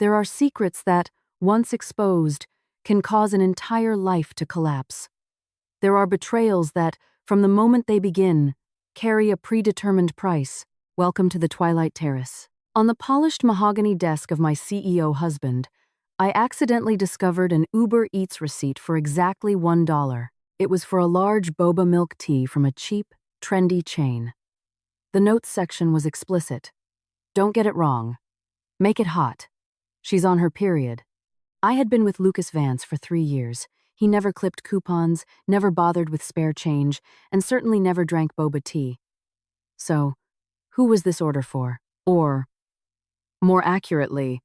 There are secrets that, once exposed, can cause an entire life to collapse. There are betrayals that, from the moment they begin, carry a predetermined price. Welcome to the Twilight Terrace. On the polished mahogany desk of my CEO husband, I accidentally discovered an Uber Eats receipt for exactly $1. It was for a large boba milk tea from a cheap, trendy chain. The notes section was explicit. Don't get it wrong. Make it hot. She's on her period. I had been with Lucas Vance for 3 years. He never clipped coupons, never bothered with spare change, and certainly never drank boba tea. So, who was this order for? Or, more accurately,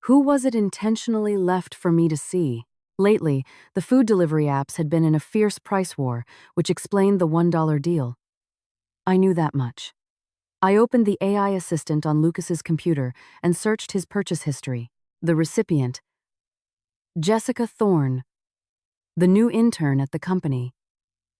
who was it intentionally left for me to see? Lately, the food delivery apps had been in a fierce price war, which explained the $1 deal. I knew that much. I opened the AI assistant on Lucas's computer and searched his purchase history. The recipient, Jessica Thorne, the new intern at the company.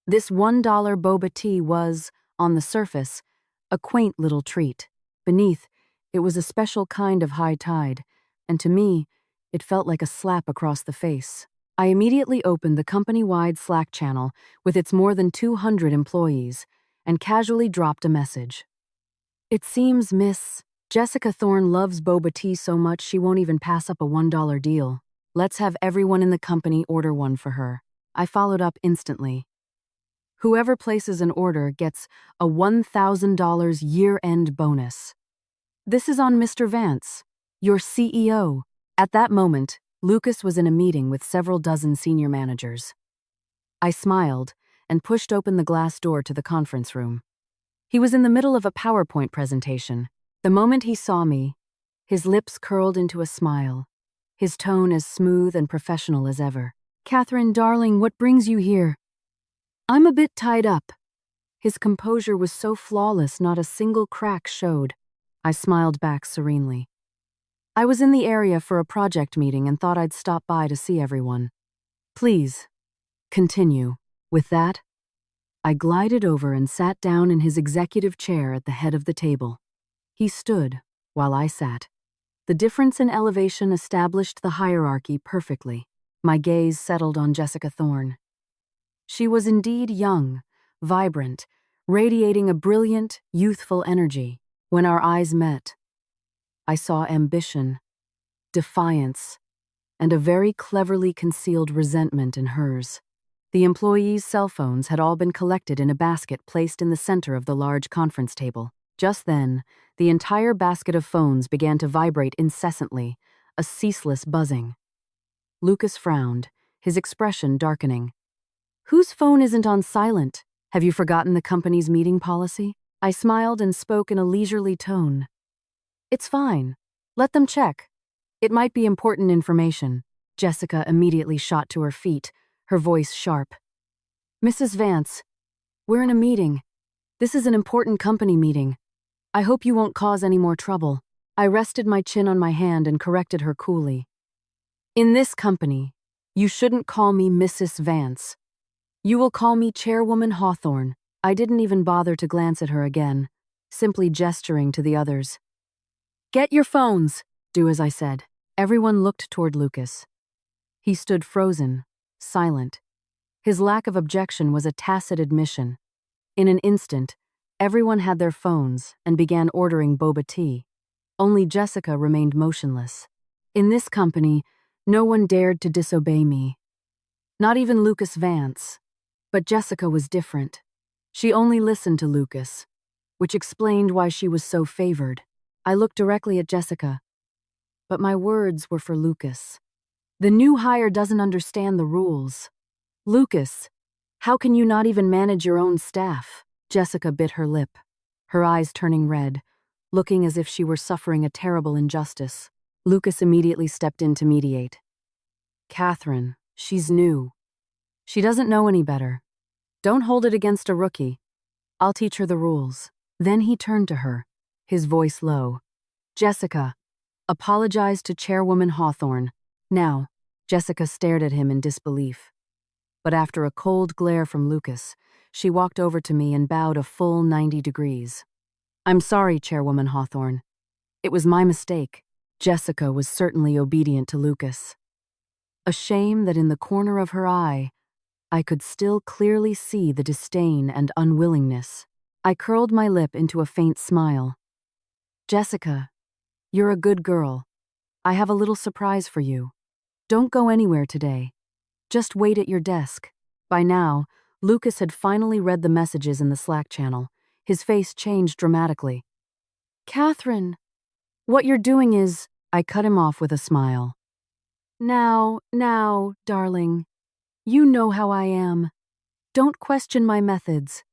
This $1 boba tea was, on the surface, a quaint little treat. Beneath, it was a special kind of high tide, and to me, it felt like a slap across the face. I immediately opened the company-wide Slack channel with its more than 200 employees and casually dropped a message. It seems Miss Jessica Thorne loves boba tea so much she won't even pass up a $1 deal. Let's have everyone in the company order one for her. I followed up instantly. Whoever places an order gets a $1,000 year-end bonus. This is on Mr. Vance, your CEO. At that moment, Lucas was in a meeting with several dozen senior managers. I smiled and pushed open the glass door to the conference room. He was in the middle of a PowerPoint presentation. The moment he saw me, his lips curled into a smile, his tone as smooth and professional as ever. "Catherine, darling, what brings you here?" "I'm a bit tied up." His composure was so flawless not a single crack showed. I smiled back serenely. "I was in the area for a project meeting and thought I'd stop by to see everyone." "Please, continue." With that, I glided over and sat down in his executive chair at the head of the table. He stood, while I sat. The difference in elevation established the hierarchy perfectly. My gaze settled on Jessica Thorne. She was indeed young, vibrant, radiating a brilliant, youthful energy. When our eyes met, I saw ambition, defiance, and a very cleverly concealed resentment in hers. The employees' cell phones had all been collected in a basket placed in the center of the large conference table. Just then, the entire basket of phones began to vibrate incessantly, a ceaseless buzzing. Lucas frowned, his expression darkening. "Whose phone isn't on silent? Have you forgotten the company's meeting policy?" I smiled and spoke in a leisurely tone. "It's fine. Let them check. It might be important information." Jessica immediately shot to her feet, her voice sharp. "Mrs. Vance, we're in a meeting. This is an important company meeting. I hope you won't cause any more trouble." I rested my chin on my hand and corrected her coolly. "In this company, you shouldn't call me Mrs. Vance. You will call me Chairwoman Hawthorne." I didn't even bother to glance at her again, simply gesturing to the others. "Get your phones," do as I said. Everyone looked toward Lucas. He stood frozen, silent. His lack of objection was a tacit admission. In an instant, everyone had their phones and began ordering boba tea. Only Jessica remained motionless. In this company, no one dared to disobey me. Not even Lucas Vance. But Jessica was different. She only listened to Lucas, which explained why she was so favored. I looked directly at Jessica, but my words were for Lucas. "The new hire doesn't understand the rules." "Lucas, how can you not even manage your own staff?" Jessica bit her lip, her eyes turning red, looking as if she were suffering a terrible injustice. Lucas immediately stepped in to mediate. "Catherine, she's new. She doesn't know any better. Don't hold it against a rookie. I'll teach her the rules." Then he turned to her, his voice low. "Jessica, apologize to Chairwoman Hawthorne." Now, Jessica stared at him in disbelief. But after a cold glare from Lucas, she walked over to me and bowed a full 90 degrees. "I'm sorry, Chairwoman Hawthorne. It was my mistake." Jessica was certainly obedient to Lucas. A shame that in the corner of her eye, I could still clearly see the disdain and unwillingness. I curled my lip into a faint smile. Jessica, you're a good girl. I have a little surprise for you. Don't go anywhere today. Just wait at your desk. By now, Lucas had finally read the messages in the Slack channel. His face changed dramatically. Catherine, what you're doing is… I cut him off with a smile. Now, darling. You know how I am. Don't question my methods.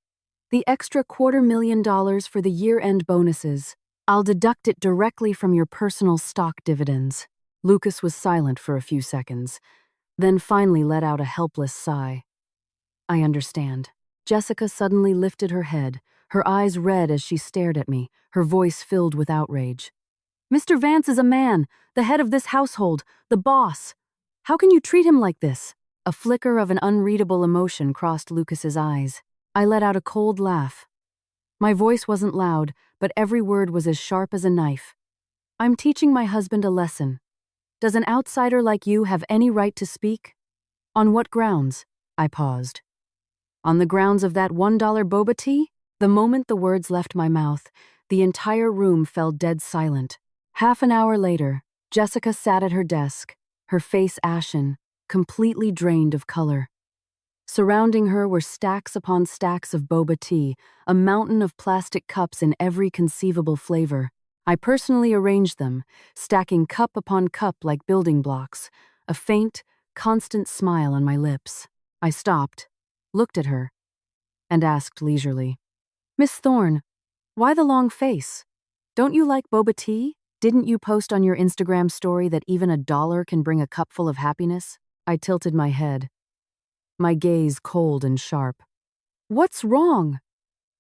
The extra $250,000 for the year-end bonuses. I'll deduct it directly from your personal stock dividends. Lucas was silent for a few seconds, then finally let out a helpless sigh. I understand. Jessica suddenly lifted her head, her eyes red as she stared at me, her voice filled with outrage. Mr. Vance is a man, the head of this household, the boss. How can you treat him like this? A flicker of an unreadable emotion crossed Lucas's eyes. I let out a cold laugh. My voice wasn't loud, but every word was as sharp as a knife. I'm teaching my husband a lesson. Does an outsider like you have any right to speak? On what grounds? I paused. On the grounds of that $1 boba tea? The moment the words left my mouth, the entire room fell dead silent. Half an hour later, Jessica sat at her desk, her face ashen, completely drained of color. Surrounding her were stacks upon stacks of boba tea, a mountain of plastic cups in every conceivable flavor. I personally arranged them, stacking cup upon cup like building blocks, a faint, constant smile on my lips. I stopped, looked at her, and asked leisurely, Miss Thorne, why the long face? Don't you like boba tea? Didn't you post on your Instagram story that even $1 can bring a cupful of happiness? I tilted my head, my gaze cold and sharp. What's wrong?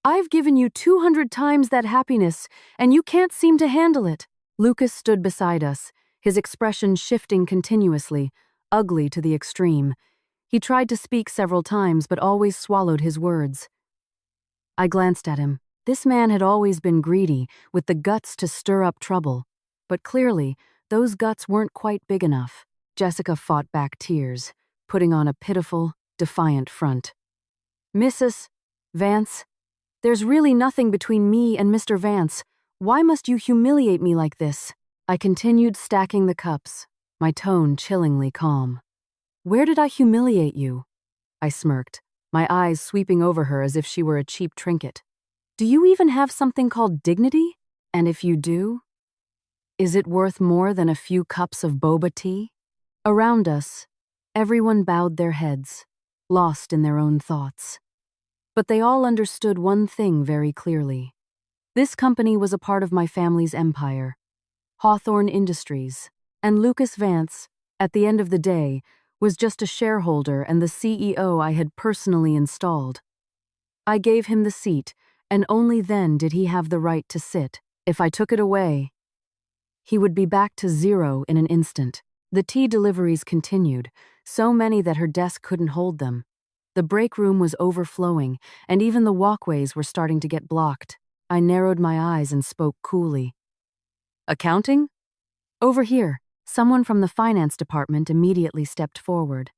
I've given you 200 times that happiness, and you can't seem to handle it. Lucas stood beside us, his expression shifting continuously, ugly to the extreme. He tried to speak several times, but always swallowed his words. I glanced at him. This man had always been greedy, with the guts to stir up trouble. But clearly, those guts weren't quite big enough. Jessica fought back tears, putting on a pitiful, defiant front. Mrs. Vance, there's really nothing between me and Mr. Vance. Why must you humiliate me like this? I continued stacking the cups, my tone chillingly calm. Where did I humiliate you? I smirked, my eyes sweeping over her as if she were a cheap trinket. Do you even have something called dignity? And if you do, is it worth more than a few cups of boba tea? Around us, everyone bowed their heads, lost in their own thoughts. But they all understood one thing very clearly. This company was a part of my family's empire, Hawthorne Industries, and Lucas Vance, at the end of the day, was just a shareholder and the CEO I had personally installed. I gave him the seat, and only then did he have the right to sit. If I took it away, he would be back to zero in an instant. The tea deliveries continued, so many that her desk couldn't hold them. The break room was overflowing, and even the walkways were starting to get blocked. I narrowed my eyes and spoke coolly. Accounting? Over here. Someone from the finance department immediately stepped forward.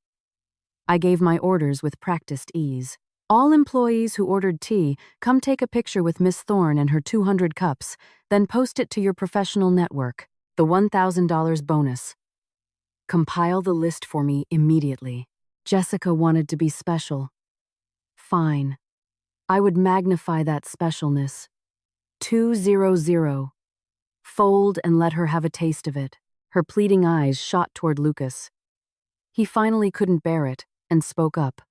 I gave my orders with practiced ease. All employees who ordered tea, come take a picture with Miss Thorne and her 200 cups, then post it to your professional network, the $1,000 bonus. Compile the list for me immediately. Jessica wanted to be special. Fine. I would magnify that specialness. 200. Fold and let her have a taste of it. Her pleading eyes shot toward Lucas. He finally couldn't bear it and spoke up.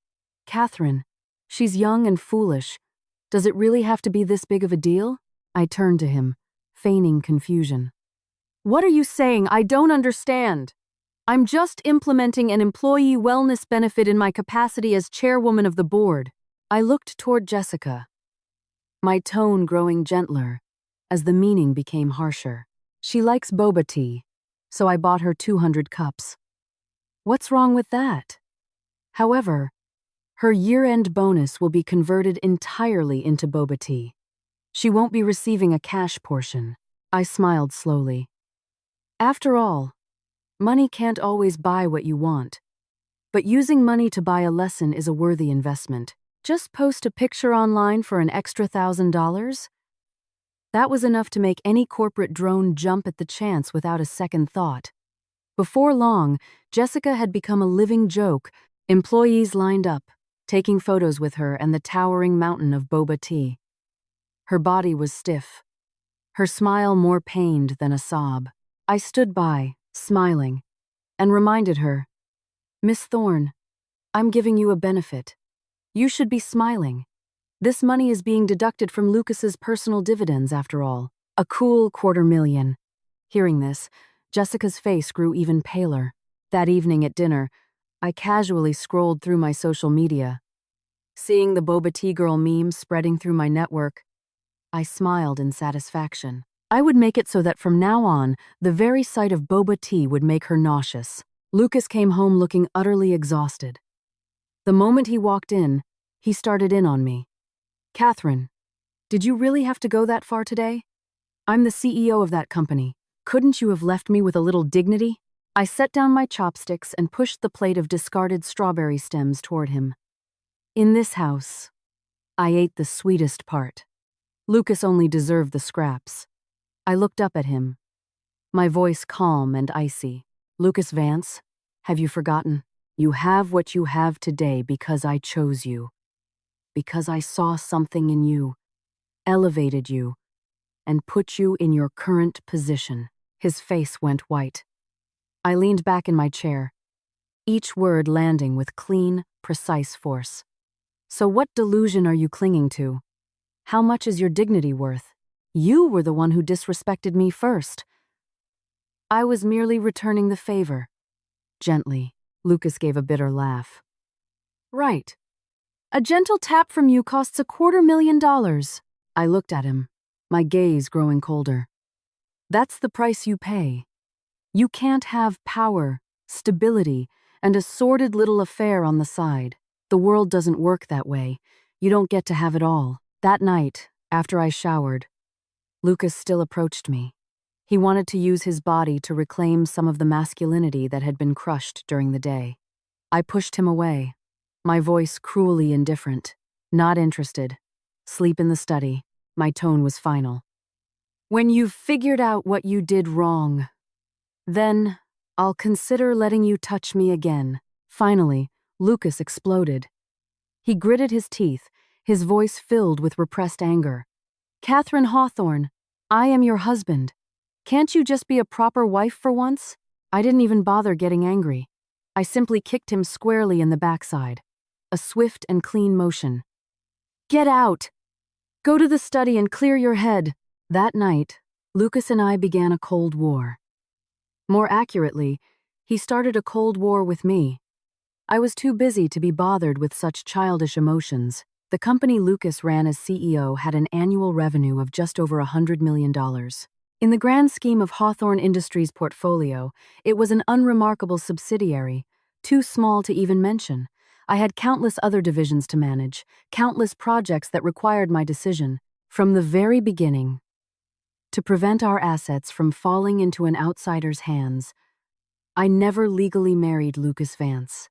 Catherine, she's young and foolish. Does it really have to be this big of a deal? I turned to him, feigning confusion. What are you saying? I don't understand. I'm just implementing an employee wellness benefit in my capacity as chairwoman of the board. I looked toward Jessica, my tone growing gentler as the meaning became harsher. She likes boba tea, so I bought her 200 cups. What's wrong with that? However, her year-end bonus will be converted entirely into boba tea. She won't be receiving a cash portion. I smiled slowly. After all, money can't always buy what you want. But using money to buy a lesson is a worthy investment. Just post a picture online for an extra $1,000? That was enough to make any corporate drone jump at the chance without a second thought. Before long, Jessica had become a living joke. Employees lined up, taking photos with her and the towering mountain of boba tea. Her body was stiff, her smile more pained than a sob. I stood by, smiling, and reminded her, "Miss Thorne, I'm giving you a benefit. You should be smiling. This money is being deducted from Lucas's personal dividends, after all. A cool $250,000. Hearing this, Jessica's face grew even paler. That evening at dinner, I casually scrolled through my social media. Seeing the Boba Tea Girl memes spreading through my network, I smiled in satisfaction. I would make it so that from now on, the very sight of boba tea would make her nauseous. Lucas came home looking utterly exhausted. The moment he walked in, he started in on me. "Catherine, did you really have to go that far today? I'm the CEO of that company. Couldn't you have left me with a little dignity?" I set down my chopsticks and pushed the plate of discarded strawberry stems toward him. In this house, I ate the sweetest part. Lucas only deserved the scraps. I looked up at him, my voice calm and icy. "Lucas Vance, have you forgotten? You have what you have today because I chose you. Because I saw something in you, elevated you, and put you in your current position." His face went white. I leaned back in my chair, each word landing with clean, precise force. "So what delusion are you clinging to? How much is your dignity worth? You were the one who disrespected me first." "I was merely returning the favor." Gently, Lucas gave a bitter laugh. "Right. A gentle tap from you costs $250,000. I looked at him, my gaze growing colder. "That's the price you pay. You can't have power, stability, and a sordid little affair on the side. The world doesn't work that way. You don't get to have it all." That night, after I showered, Lucas still approached me. He wanted to use his body to reclaim some of the masculinity that had been crushed during the day. I pushed him away, my voice cruelly indifferent. "Not interested. Sleep in the study." My tone was final. "When you've figured out what you did wrong, then I'll consider letting you touch me again." Finally, Lucas exploded. He gritted his teeth, his voice filled with repressed anger. "Catherine Hawthorne, I am your husband. Can't you just be a proper wife for once?" I didn't even bother getting angry. I simply kicked him squarely in the backside. A swift and clean motion. "Get out! Go to the study and clear your head." That night, Lucas and I began a Cold War. More accurately, he started a Cold War with me. I was too busy to be bothered with such childish emotions. The company Lucas ran as CEO had an annual revenue of just over $100 million. In the grand scheme of Hawthorne Industries' portfolio, it was an unremarkable subsidiary, too small to even mention. I had countless other divisions to manage, countless projects that required my decision. From the very beginning, to prevent our assets from falling into an outsider's hands, I never legally married Lucas Vance.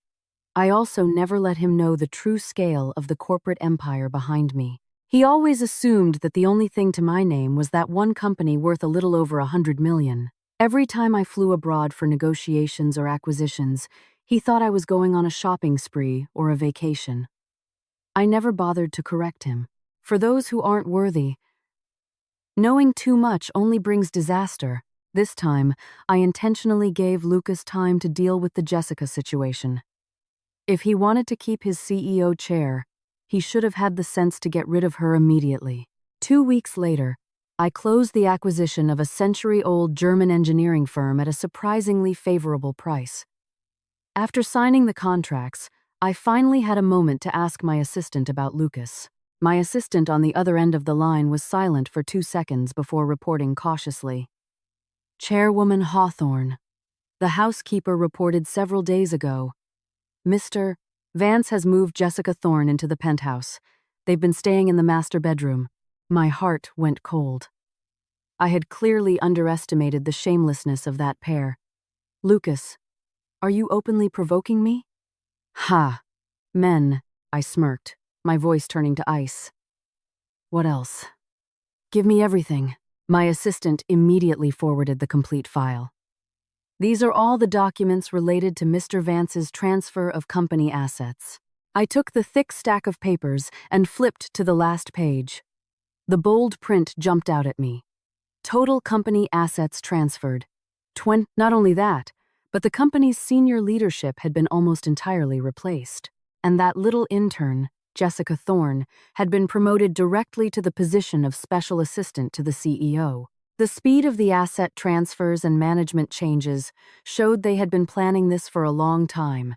I also never let him know the true scale of the corporate empire behind me. He always assumed that the only thing to my name was that one company worth a little over $100 million. Every time I flew abroad for negotiations or acquisitions, he thought I was going on a shopping spree or a vacation. I never bothered to correct him. For those who aren't worthy, knowing too much only brings disaster. This time, I intentionally gave Lucas time to deal with the Jessica situation. If he wanted to keep his CEO chair, he should have had the sense to get rid of her immediately. 2 weeks later, I closed the acquisition of a century-old German engineering firm at a surprisingly favorable price. After signing the contracts, I finally had a moment to ask my assistant about Lucas. My assistant on the other end of the line was silent for 2 seconds before reporting cautiously. "Chairwoman Hawthorne, the housekeeper reported several days ago. Mr. Vance has moved Jessica Thorne into the penthouse. They've been staying in the master bedroom." My heart went cold. I had clearly underestimated the shamelessness of that pair. Lucas, are you openly provoking me? Ha! Men, I smirked, my voice turning to ice. What else? Give me everything. My assistant immediately forwarded the complete file. These are all the documents related to Mr. Vance's transfer of company assets. I took the thick stack of papers and flipped to the last page. The bold print jumped out at me. Total company assets transferred. Not only that, but the company's senior leadership had been almost entirely replaced. And that little intern, Jessica Thorne, had been promoted directly to the position of special assistant to the CEO. The speed of the asset transfers and management changes showed they had been planning this for a long time.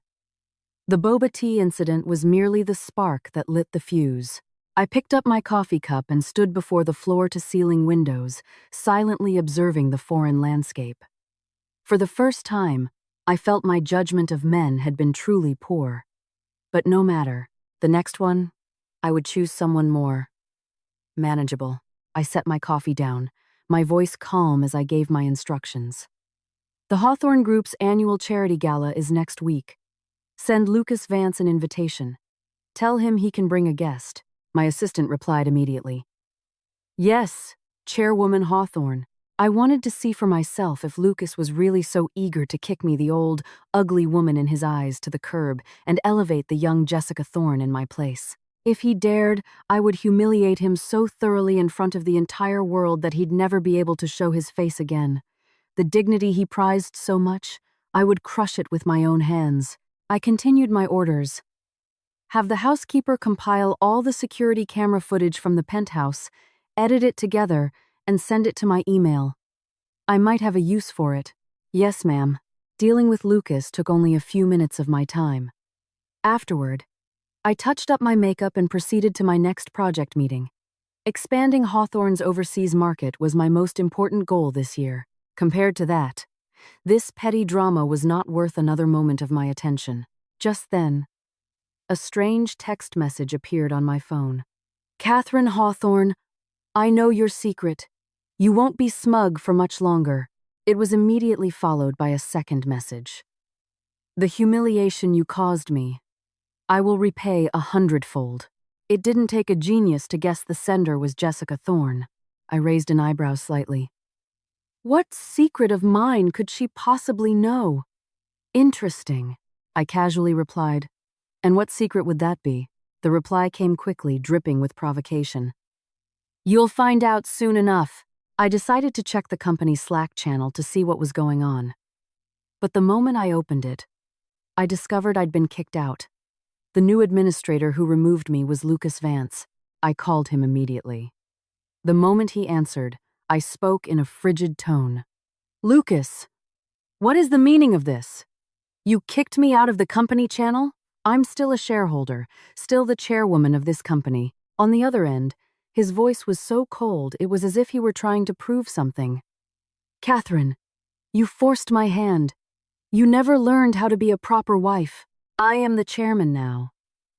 The boba tea incident was merely the spark that lit the fuse. I picked up my coffee cup and stood before the floor-to-ceiling windows, silently observing the foreign landscape. For the first time, I felt my judgment of men had been truly poor. But no matter, the next one, I would choose someone more manageable. I set my coffee down, my voice calm as I gave my instructions. The Hawthorne Group's annual charity gala is next week. Send Lucas Vance an invitation. Tell him he can bring a guest. My assistant replied immediately. Yes, Chairwoman Hawthorne. I wanted to see for myself if Lucas was really so eager to kick me, the old, ugly woman in his eyes, to the curb and elevate the young Jessica Thorne in my place. If he dared, I would humiliate him so thoroughly in front of the entire world that he'd never be able to show his face again. The dignity he prized so much, I would crush it with my own hands. I continued my orders. Have the housekeeper compile all the security camera footage from the penthouse, edit it together, and send it to my email. I might have a use for it. Yes, ma'am. Dealing with Lucas took only a few minutes of my time. Afterward, I touched up my makeup and proceeded to my next project meeting. Expanding Hawthorne's overseas market was my most important goal this year. Compared to that, this petty drama was not worth another moment of my attention. Just then, a strange text message appeared on my phone. Catherine Hawthorne, I know your secret. You won't be smug for much longer. It was immediately followed by a second message. The humiliation you caused me, I will repay 100-fold. It didn't take a genius to guess the sender was Jessica Thorne. I raised an eyebrow slightly. What secret of mine could she possibly know? Interesting, I casually replied. And what secret would that be? The reply came quickly, dripping with provocation. You'll find out soon enough. I decided to check the company's Slack channel to see what was going on. But the moment I opened it, I discovered I'd been kicked out. The new administrator who removed me was Lucas Vance. I called him immediately. The moment he answered, I spoke in a frigid tone. Lucas, what is the meaning of this? You kicked me out of the company channel? I'm still a shareholder, still the chairwoman of this company. On the other end, his voice was so cold it was as if he were trying to prove something. Catherine, you forced my hand. You never learned how to be a proper wife. I am the chairman now,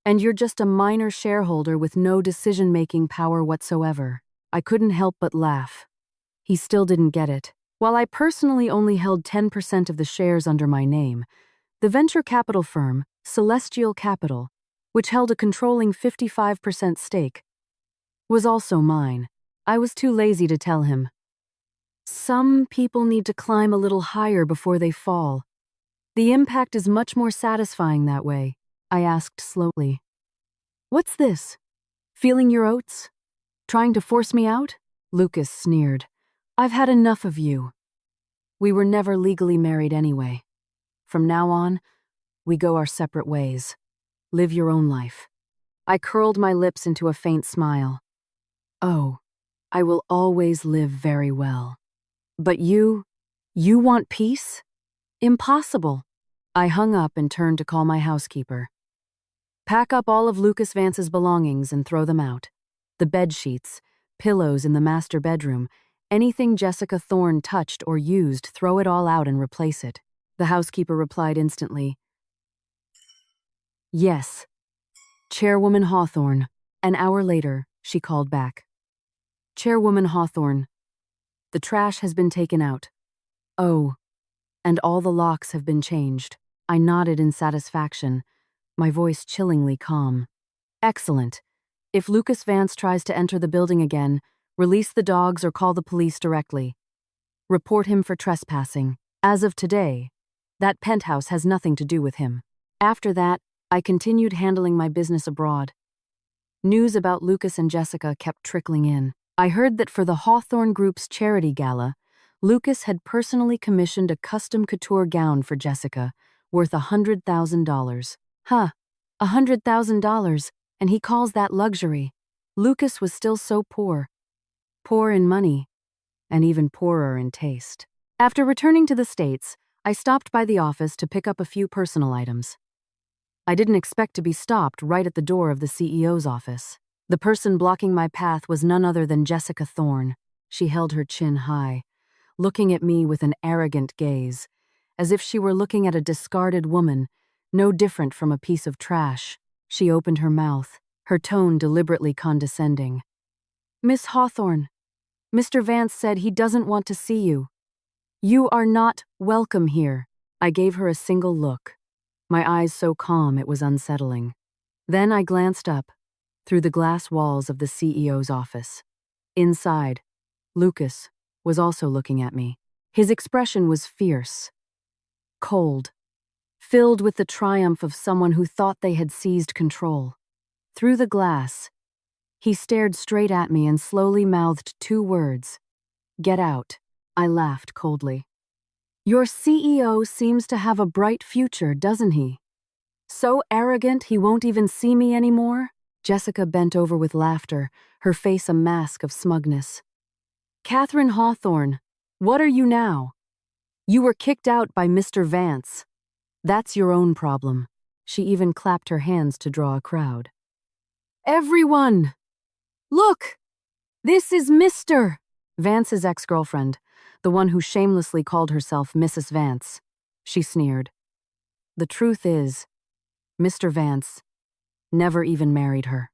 and you're just a minor shareholder with no decision-making power whatsoever. I couldn't help but laugh. He still didn't get it. While I personally only held 10% of the shares under my name, the venture capital firm, Celestial Capital, which held a controlling 55% stake, was also mine. I was too lazy to tell him. Some people need to climb a little higher before they fall. The impact is much more satisfying that way, I asked slowly. What's this? Feeling your oats? Trying to force me out? Lucas sneered. I've had enough of you. We were never legally married anyway. From now on, we go our separate ways. Live your own life. I curled my lips into a faint smile. Oh, I will always live very well. But you want peace? Impossible. I hung up and turned to call my housekeeper. Pack up all of Lucas Vance's belongings and throw them out. The bed sheets, pillows in the master bedroom, anything Jessica Thorne touched or used, throw it all out and replace it. The housekeeper replied instantly. Yes. Chairwoman Hawthorne. An hour later, she called back. Chairwoman Hawthorne, The trash has been taken out. Oh, and all the locks have been changed. I nodded in satisfaction, my voice chillingly calm. Excellent. If Lucas Vance tries to enter the building again, release the dogs or call the police directly. Report him for trespassing. As of today, that penthouse has nothing to do with him. After that, I continued handling my business abroad. News about Lucas and Jessica kept trickling in. I heard that for the Hawthorne Group's charity gala, Lucas had personally commissioned a custom couture gown for Jessica, worth $100,000. Huh, $100,000, and he calls that luxury. Lucas was still so poor. Poor in money, and even poorer in taste. After returning to the States, I stopped by the office to pick up a few personal items. I didn't expect to be stopped right at the door of the CEO's office. The person blocking my path was none other than Jessica Thorne. She held her chin high, looking at me with an arrogant gaze, as if she were looking at a discarded woman, no different from a piece of trash. She opened her mouth, her tone deliberately condescending. "Miss Hawthorne, Mr. Vance said he doesn't want to see you. You are not welcome here." I gave her a single look, my eyes so calm it was unsettling. Then I glanced up, through the glass walls of the CEO's office. Inside, Lucas was also looking at me. His expression was fierce, cold, filled with the triumph of someone who thought they had seized control. Through the glass, he stared straight at me and slowly mouthed two words. "Get out." I laughed coldly. "Your CEO seems to have a bright future, doesn't he? So arrogant he won't even see me anymore?" Jessica bent over with laughter, her face a mask of smugness. "Catherine Hawthorne, what are you now? You were kicked out by Mr. Vance. That's your own problem." She even clapped her hands to draw a crowd. "Everyone! Look! This is Mr. Vance's ex-girlfriend, the one who shamelessly called herself Mrs. Vance." She sneered. "The truth is, Mr. Vance never even married her.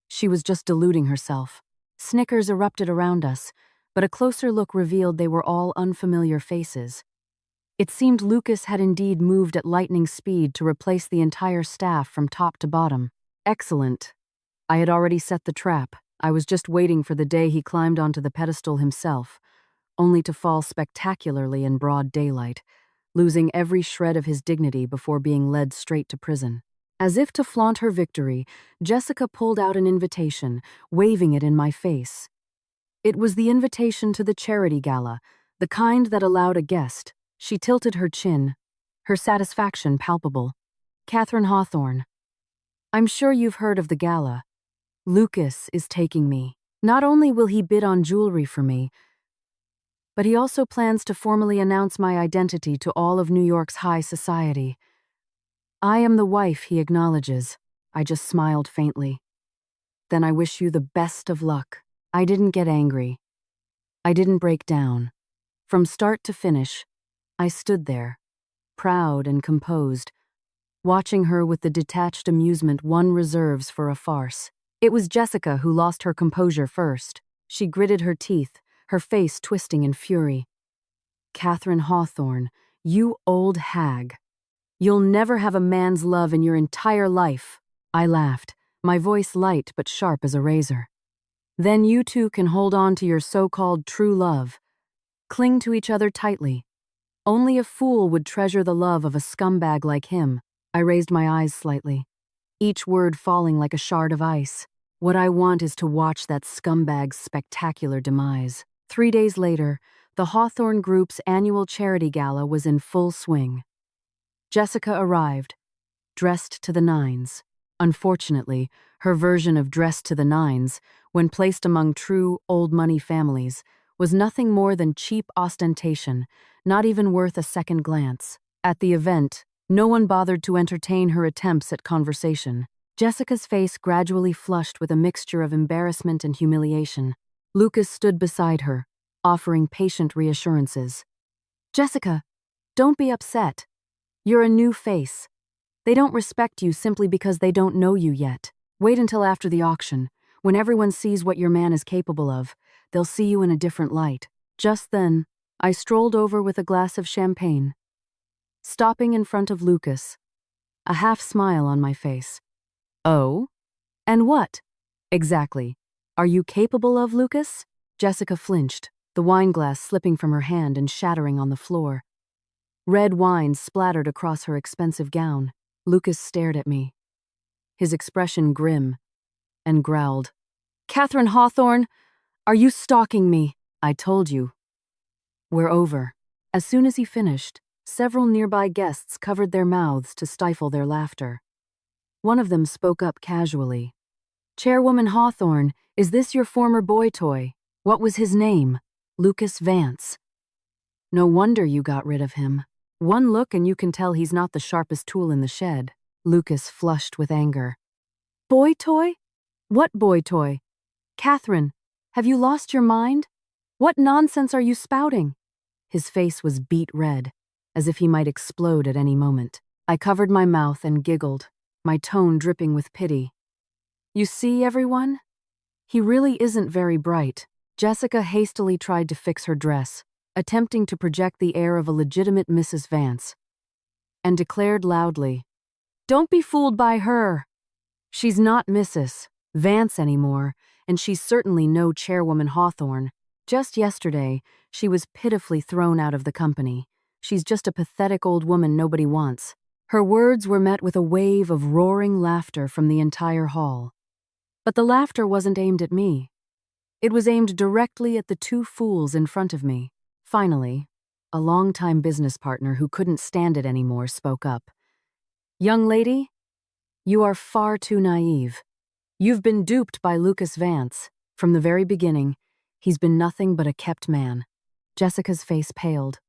She was just deluding herself." Snickers erupted around us, but a closer look revealed they were all unfamiliar faces. It seemed Lucas had indeed moved at lightning speed to replace the entire staff from top to bottom. Excellent. I had already set the trap. I was just waiting for the day he climbed onto the pedestal himself, only to fall spectacularly in broad daylight, losing every shred of his dignity before being led straight to prison. As if to flaunt her victory, Jessica pulled out an invitation, waving it in my face. It was the invitation to the charity gala, the kind that allowed a guest. She tilted her chin, her satisfaction palpable. "Catherine Hawthorne, I'm sure you've heard of the gala. Lucas is taking me. Not only will he bid on jewelry for me, but he also plans to formally announce my identity to all of New York's high society. I am the wife he acknowledges." I just smiled faintly. "Then I wish you the best of luck." I didn't get angry. I didn't break down. From start to finish, I stood there, proud and composed, watching her with the detached amusement one reserves for a farce. It was Jessica who lost her composure first. She gritted her teeth, her face twisting in fury. "Catherine Hawthorne, you old hag. You'll never have a man's love in your entire life." I laughed, my voice light but sharp as a razor. "Then you two can hold on to your so-called true love. Cling to each other tightly. Only a fool would treasure the love of a scumbag like him." I raised my eyes slightly, each word falling like a shard of ice. "What I want is to watch that scumbag's spectacular demise." 3 days later, the Hawthorne Group's annual charity gala was in full swing. Jessica arrived, dressed to the nines. Unfortunately, her version of dressed to the nines, when placed among true old-money families, was nothing more than cheap ostentation, not even worth a second glance. At the event, no one bothered to entertain her attempts at conversation. Jessica's face gradually flushed with a mixture of embarrassment and humiliation. Lucas stood beside her, offering patient reassurances. "Jessica, don't be upset. You're a new face. They don't respect you simply because they don't know you yet. Wait until after the auction. When everyone sees what your man is capable of, they'll see you in a different light." Just then, I strolled over with a glass of champagne, stopping in front of Lucas, a half smile on my face. Oh? And what? Exactly. Are you capable of, Lucas? Jessica flinched, the wineglass slipping from her hand and shattering on the floor. Red wine splattered across her expensive gown. Lucas stared at me, his expression grim, and growled, "Catherine Hawthorne, are you stalking me? I told you." "We're over." As soon as he finished, several nearby guests covered their mouths to stifle their laughter. One of them spoke up casually. "Chairwoman Hawthorne, is this your former boy toy? What was his name?" "Lucas Vance." "No wonder you got rid of him. One look and you can tell he's not the sharpest tool in the shed." Lucas flushed with anger. "Boy toy? What boy toy? Catherine, have you lost your mind? What nonsense are you spouting?" His face was beet red, as if he might explode at any moment. I covered my mouth and giggled, my tone dripping with pity. "You see, everyone? He really isn't very bright." Jessica hastily tried to fix her dress, attempting to project the air of a legitimate Mrs. Vance, and declared loudly, "Don't be fooled by her. She's not Mrs. Vance anymore, and she's certainly no Chairwoman Hawthorne. Just yesterday, she was pitifully thrown out of the company. She's just a pathetic old woman nobody wants." Her words were met with a wave of roaring laughter from the entire hall. But the laughter wasn't aimed at me. It was aimed directly at the two fools in front of me. Finally, a longtime business partner who couldn't stand it anymore spoke up. "Young lady, you are far too naive. You've been duped by Lucas Vance. From the very beginning, he's been nothing but a kept man." Jessica's face paled.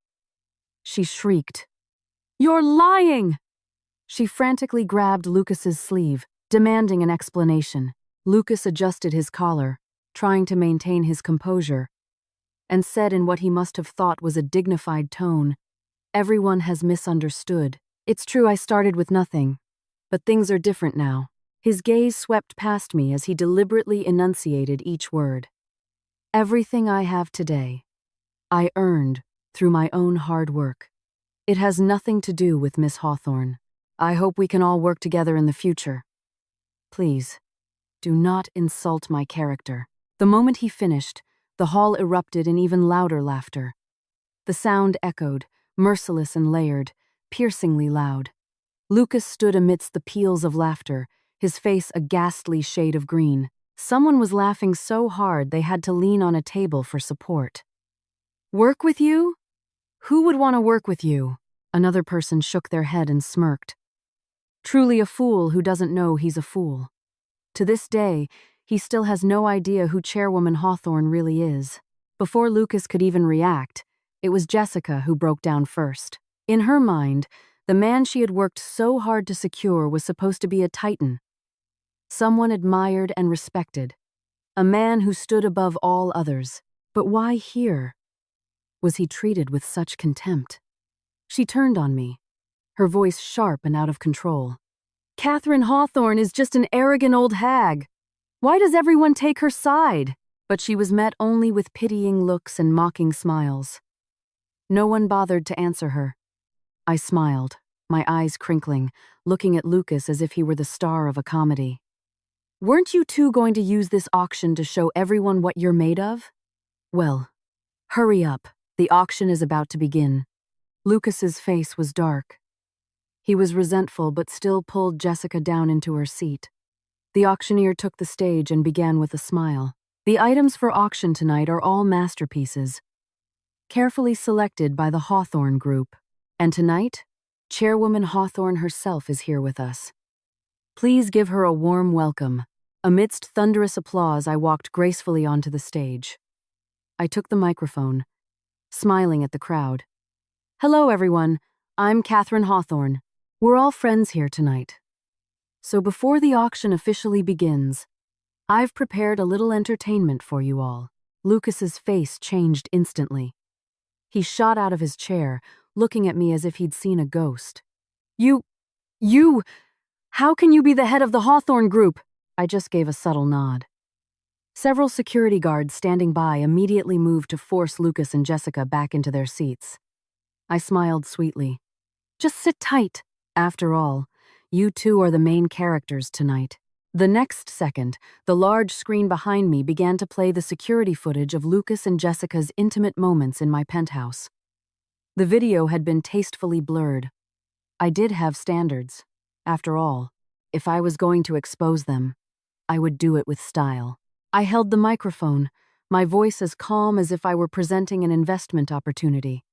She shrieked, "You're lying!" She frantically grabbed Lucas's sleeve, demanding an explanation. Lucas adjusted his collar, trying to maintain his composure, and said in what he must have thought was a dignified tone, "Everyone has misunderstood. It's true I started with nothing, but things are different now." His gaze swept past me as he deliberately enunciated each word. "Everything I have today, I earned through my own hard work. It has nothing to do with Miss Hawthorne. I hope we can all work together in the future. Please, do not insult my character." The moment he finished, the hall erupted in even louder laughter. The sound echoed, merciless and layered, piercingly loud. Lucas stood amidst the peals of laughter, his face a ghastly shade of green. Someone was laughing so hard they had to lean on a table for support. "Work with you? Who would want to work with you?" Another person shook their head and smirked. "Truly a fool who doesn't know he's a fool." To this day, he still has no idea who Chairwoman Hawthorne really is. Before Lucas could even react, it was Jessica who broke down first. In her mind, the man she had worked so hard to secure was supposed to be a titan, someone admired and respected, a man who stood above all others. But why here? Was he treated with such contempt? She turned on me, her voice sharp and out of control. "Catherine Hawthorne is just an arrogant old hag. Why does everyone take her side?" But she was met only with pitying looks and mocking smiles. No one bothered to answer her. I smiled, my eyes crinkling, looking at Lucas as if he were the star of a comedy. "Weren't you two going to use this auction to show everyone what you're made of? Well, hurry up. The auction is about to begin." Lucas's face was dark. He was resentful but still pulled Jessica down into her seat. The auctioneer took the stage and began with a smile. "The items for auction tonight are all masterpieces, carefully selected by the Hawthorne Group. And tonight, Chairwoman Hawthorne herself is here with us. Please give her a warm welcome." Amidst thunderous applause, I walked gracefully onto the stage. I took the microphone, smiling at the crowd. "Hello, everyone. I'm Catherine Hawthorne. We're all friends here tonight. So before the auction officially begins, I've prepared a little entertainment for you all." Lucas's face changed instantly. He shot out of his chair, looking at me as if he'd seen a ghost. You, how can you be the head of the Hawthorne Group?" I just gave a subtle nod. Several security guards standing by immediately moved to force Lucas and Jessica back into their seats. I smiled sweetly. Just sit tight. After all, you two are the main characters tonight. The next second, the large screen behind me began to play the security footage of Lucas and Jessica's intimate moments in my penthouse. The video had been tastefully blurred. I did have standards. After all, if I was going to expose them, I would do it with style. I held the microphone, my voice as calm as if I were presenting an investment opportunity.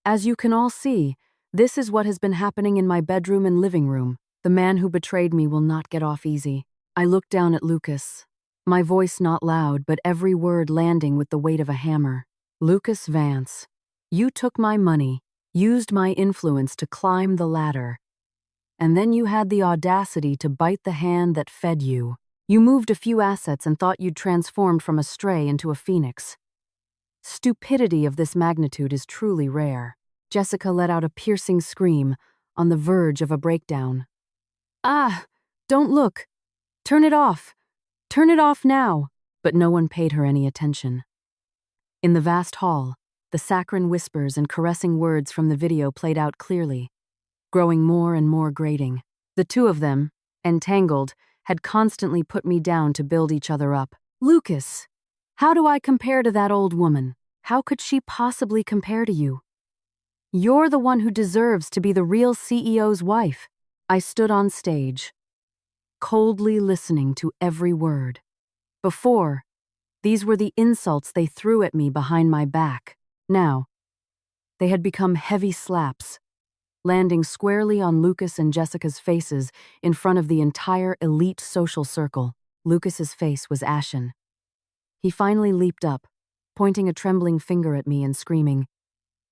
As you can all see, this is what has been happening in my bedroom and living room. The man who betrayed me will not get off easy. I looked down at Lucas, my voice not loud, but every word landing with the weight of a hammer. Lucas Vance, you took my money, used my influence to climb the ladder, and then you had the audacity to bite the hand that fed you. You moved a few assets and thought you'd transformed from a stray into a phoenix. Stupidity of this magnitude is truly rare. Jessica let out a piercing scream, on the verge of a breakdown. Ah, don't look. Turn it off. Turn it off now. But no one paid her any attention. In the vast hall, the saccharine whispers and caressing words from the video played out clearly, growing more and more grating. The two of them, entangled, had constantly put me down to build each other up. Lucas, how do I compare to that old woman? How could she possibly compare to you? You're the one who deserves to be the real CEO's wife. I stood on stage, coldly listening to every word. Before, these were the insults they threw at me behind my back. Now, they had become heavy slaps, landing squarely on Lucas and Jessica's faces in front of the entire elite social circle. Lucas's face was ashen. He finally leaped up, pointing a trembling finger at me and screaming,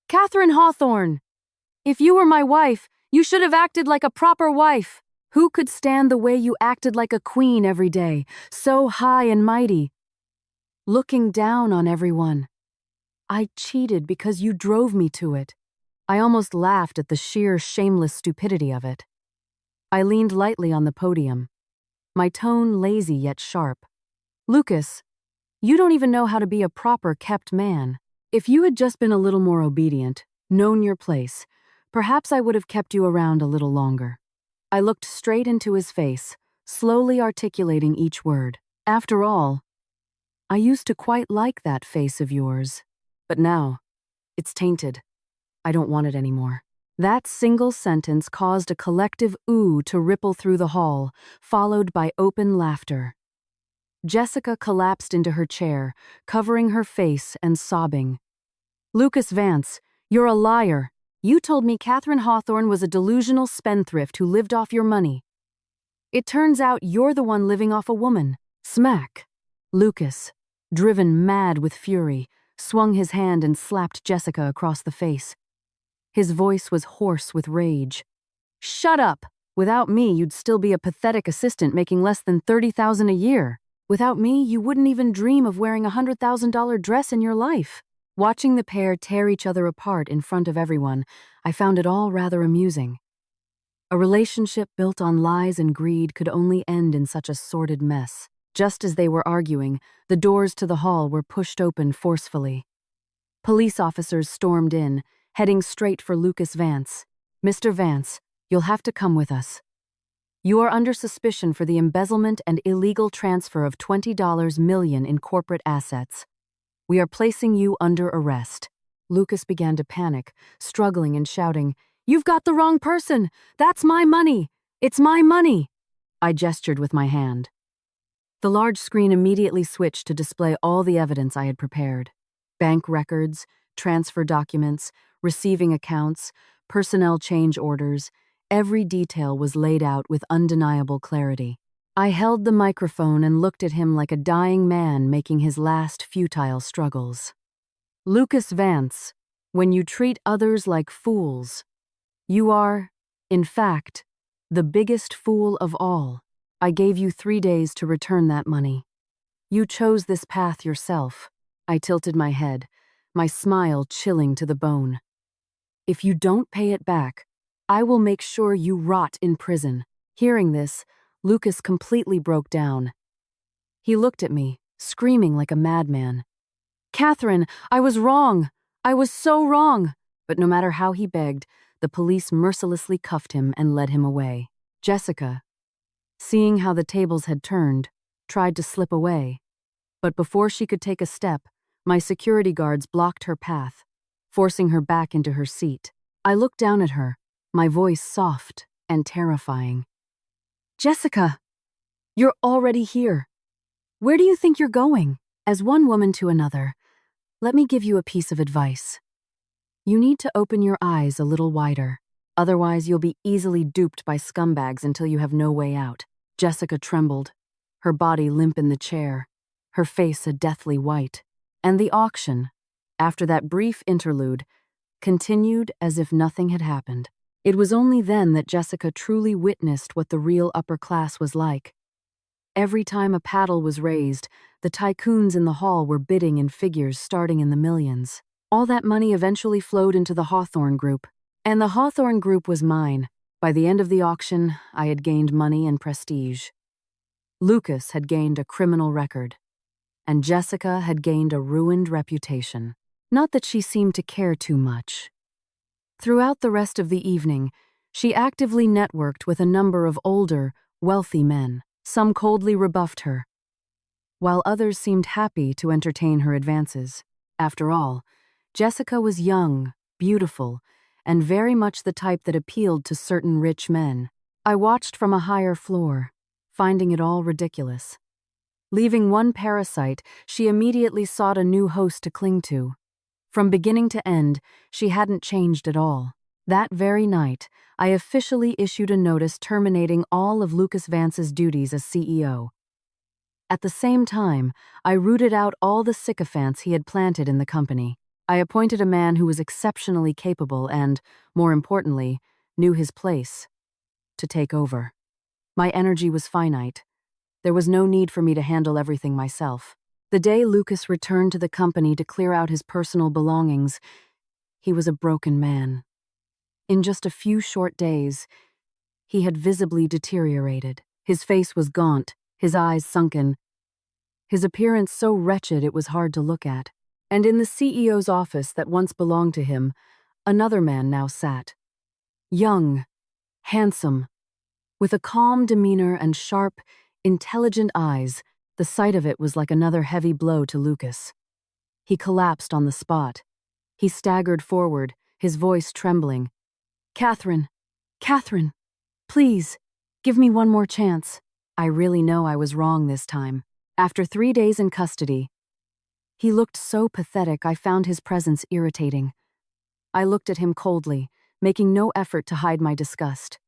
"Catherine Hawthorne! If you were my wife, you should have acted like a proper wife. Who could stand the way you acted like a queen every day, so high and mighty, looking down on everyone? I cheated because you drove me to it." I almost laughed at the sheer shameless stupidity of it. I leaned lightly on the podium, my tone lazy yet sharp. Lucas, you don't even know how to be a proper kept man. If you had just been a little more obedient, known your place, perhaps I would have kept you around a little longer. I looked straight into his face, slowly articulating each word. After all, I used to quite like that face of yours, but now, it's tainted. I don't want it anymore. That single sentence caused a collective ooh to ripple through the hall, followed by open laughter. Jessica collapsed into her chair, covering her face and sobbing. Lucas Vance, you're a liar. You told me Catherine Hawthorne was a delusional spendthrift who lived off your money. It turns out you're the one living off a woman. Smack. Lucas, driven mad with fury, swung his hand and slapped Jessica across the face. His voice was hoarse with rage. Shut up! Without me, you'd still be a pathetic assistant making less than $30,000 a year. Without me, you wouldn't even dream of wearing a $100,000 dress in your life. Watching the pair tear each other apart in front of everyone, I found it all rather amusing. A relationship built on lies and greed could only end in such a sordid mess. Just as they were arguing, the doors to the hall were pushed open forcefully. Police officers stormed in, heading straight for Lucas Vance. Mr. Vance, you'll have to come with us. You are under suspicion for the embezzlement and illegal transfer of $20 million in corporate assets. We are placing you under arrest. Lucas began to panic, struggling and shouting, "You've got the wrong person! That's my money! It's my money!" I gestured with my hand. The large screen immediately switched to display all the evidence I had prepared. Bank records, transfer documents, receiving accounts, personnel change orders, every detail was laid out with undeniable clarity. I held the microphone and looked at him like a dying man making his last futile struggles. Lucas Vance, when you treat others like fools, you are, in fact, the biggest fool of all. I gave you 3 days to return that money. You chose this path yourself. I tilted my head, my smile chilling to the bone. If you don't pay it back, I will make sure you rot in prison. Hearing this, Lucas completely broke down. He looked at me, screaming like a madman. "Catherine, I was wrong! I was so wrong!" But no matter how he begged, the police mercilessly cuffed him and led him away. Jessica, seeing how the tables had turned, tried to slip away. But before she could take a step, my security guards blocked her path, forcing her back into her seat. I looked down at her, my voice soft and terrifying. "Jessica, you're already here. Where do you think you're going?" As one woman to another, let me give you a piece of advice. You need to open your eyes a little wider. Otherwise, you'll be easily duped by scumbags until you have no way out. Jessica trembled, her body limp in the chair, her face a deathly white. And the auction, after that brief interlude, continued as if nothing had happened. It was only then that Jessica truly witnessed what the real upper class was like. Every time a paddle was raised, the tycoons in the hall were bidding in figures starting in the millions. All that money eventually flowed into the Hawthorne Group, and the Hawthorne Group was mine. By the end of the auction, I had gained money and prestige. Lucas had gained a criminal record, and Jessica had gained a ruined reputation. Not that she seemed to care too much. Throughout the rest of the evening, she actively networked with a number of older, wealthy men. Some coldly rebuffed her, while others seemed happy to entertain her advances. After all, Jessica was young, beautiful, and very much the type that appealed to certain rich men. I watched from a higher floor, finding it all ridiculous. Leaving one parasite, she immediately sought a new host to cling to. From beginning to end, she hadn't changed at all. That very night, I officially issued a notice terminating all of Lucas Vance's duties as CEO. At the same time, I rooted out all the sycophants he had planted in the company. I appointed a man who was exceptionally capable and, more importantly, knew his place to take over. My energy was finite. There was no need for me to handle everything myself. The day Lucas returned to the company to clear out his personal belongings, he was a broken man. In just a few short days, he had visibly deteriorated. His face was gaunt, his eyes sunken, his appearance so wretched it was hard to look at. And in the CEO's office that once belonged to him, another man now sat. Young, handsome, with a calm demeanor and sharp, intelligent eyes. The sight of it was like another heavy blow to Lucas. He collapsed on the spot. He staggered forward, his voice trembling. Catherine, please, give me one more chance. I really know I was wrong this time. After 3 days in custody, he looked so pathetic I found his presence irritating. I looked at him coldly, making no effort to hide my disgust.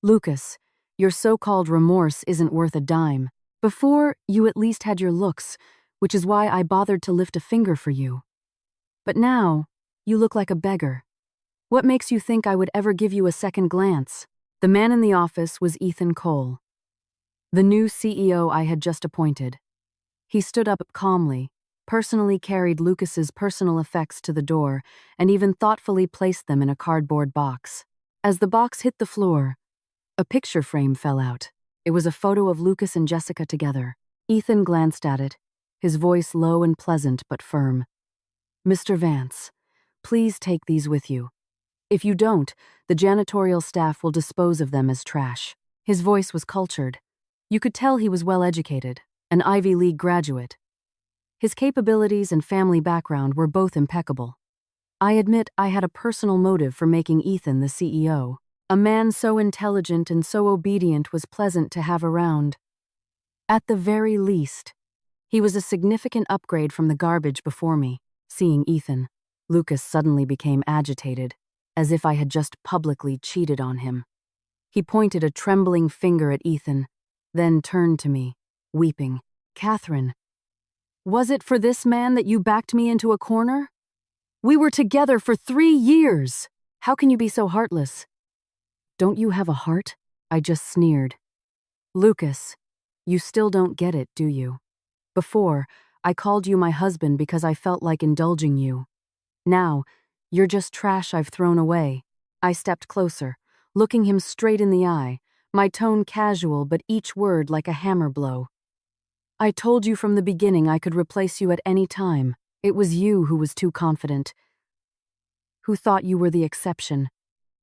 Lucas, your so-called remorse isn't worth a dime. Before, you at least had your looks, which is why I bothered to lift a finger for you. But now, you look like a beggar. What makes you think I would ever give you a second glance? The man in the office was Ethan Cole, the new CEO I had just appointed. He stood up calmly, personally carried Lucas's personal effects to the door, and even thoughtfully placed them in a cardboard box. As the box hit the floor, a picture frame fell out. It was a photo of Lucas and Jessica together. Ethan glanced at it, his voice low and pleasant but firm. "Mr. Vance, please take these with you. If you don't, the janitorial staff will dispose of them as trash." His voice was cultured. You could tell he was well-educated, an Ivy League graduate. His capabilities and family background were both impeccable. I admit I had a personal motive for making Ethan the CEO. A man so intelligent and so obedient was pleasant to have around. At the very least, he was a significant upgrade from the garbage before me. Seeing Ethan, Lucas suddenly became agitated, as if I had just publicly cheated on him. He pointed a trembling finger at Ethan, then turned to me, weeping. "Catherine, was it for this man that you backed me into a corner? We were together for 3 years. How can you be so heartless?" "Don't you have a heart?" I just sneered. "Lucas, you still don't get it, do you? Before, I called you my husband because I felt like indulging you. Now, you're just trash I've thrown away." I stepped closer, looking him straight in the eye, my tone casual but each word like a hammer blow. I told you from the beginning I could replace you at any time. It was you who was too confident, who thought you were the exception.